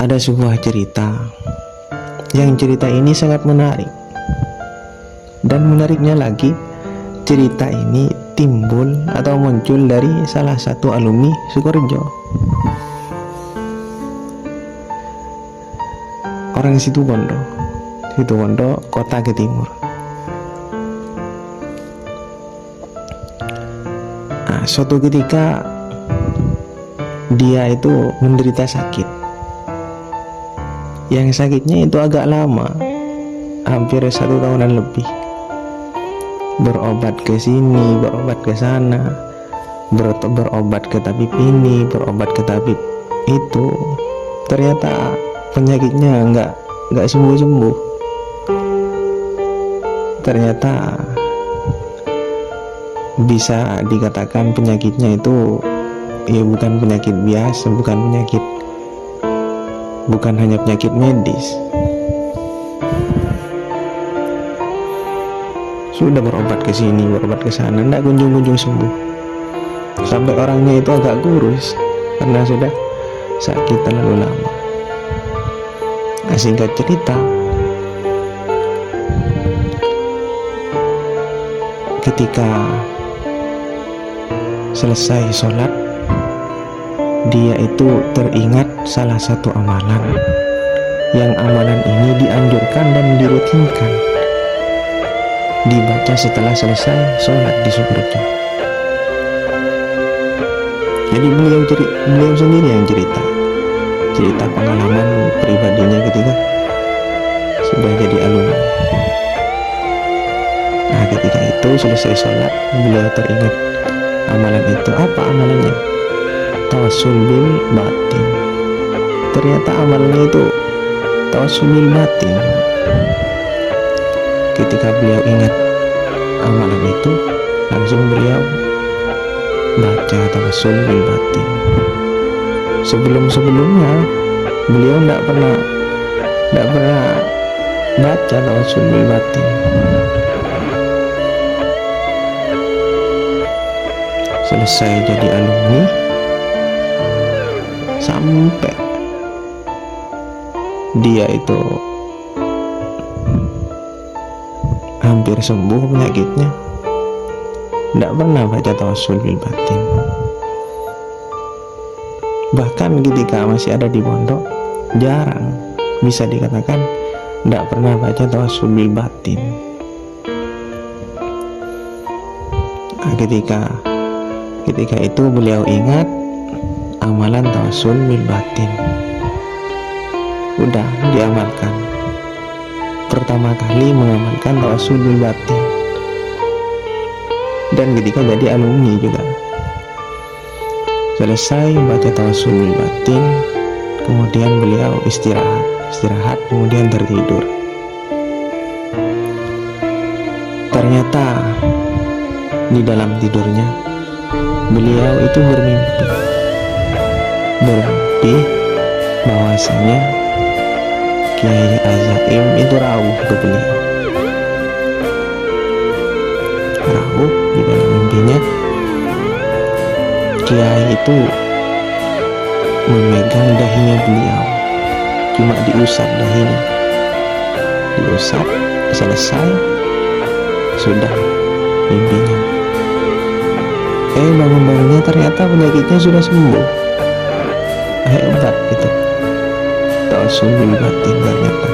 ada sebuah cerita yang cerita ini sangat menarik. Dan menariknya lagi, cerita ini timbul atau muncul dari salah satu alumni Sukorejo, orang Situbondo, kota ke timur. Nah, suatu ketika dia itu menderita sakit. Yang sakitnya itu agak lama, hampir 1 tahunan lebih. Berobat ke sini, berobat ke sana, berobat ke tabib ini, berobat ke tabib itu. Ternyata penyakitnya nggak sembuh-sembuh. Ternyata bisa dikatakan penyakitnya itu ya bukan penyakit biasa, bukan hanya penyakit medis. Sudah berobat ke sini, berobat ke sana, tidak kunjung-kunjung sembuh. Sampai orangnya itu agak kurus karena sudah sakit terlalu lama. Nah, singkat cerita, ketika selesai sholat, dia itu teringat salah satu amalan, yang amalan ini dianjurkan dan dirutinkan dibaca setelah selesai sholat di Sukorejo. Jadi beliau sendiri yang cerita pengalaman pribadinya ketika sudah jadi alumni. Nah, ketika itu selesai sholat, beliau teringat amalan itu. Apa amalannya? Tawassul bil batin. Ternyata amalannya itu tawassul bil batin. Ketika beliau ingat amalan itu, langsung beliau baca tawassul bil batin. Sebelumnya beliau tidak pernah baca tawassul bil batin. Selesai jadi alumni, sampai dia itu hampir sembuh penyakitnya, tidak pernah baca tawassul bil batin. Bahkan ketika masih ada di pondok, jarang, bisa dikatakan tidak pernah baca tawassul bil batin. Nah, ketika itu beliau ingat amalan tawassul bil batin, udah diamalkan. Pertama kali mengamalkan tawassul bil batin, dan ketika jadi alumni juga selesai baca tawassul bil batin, kemudian beliau istirahat, kemudian tertidur. Ternyata di dalam tidurnya beliau itu bermimpi bahwasanya Kiai Azaim itu rawuh ke beliau. Rawuh di dalam mimpinya, Kiai itu memegang dahinya beliau, cuma diusap dahinya, diusap, selesai, sudah mimpinya. Bangun-bangunnya ternyata penyakitnya sudah sembuh. Hebat gitu. Tawassul bil batin ternyata.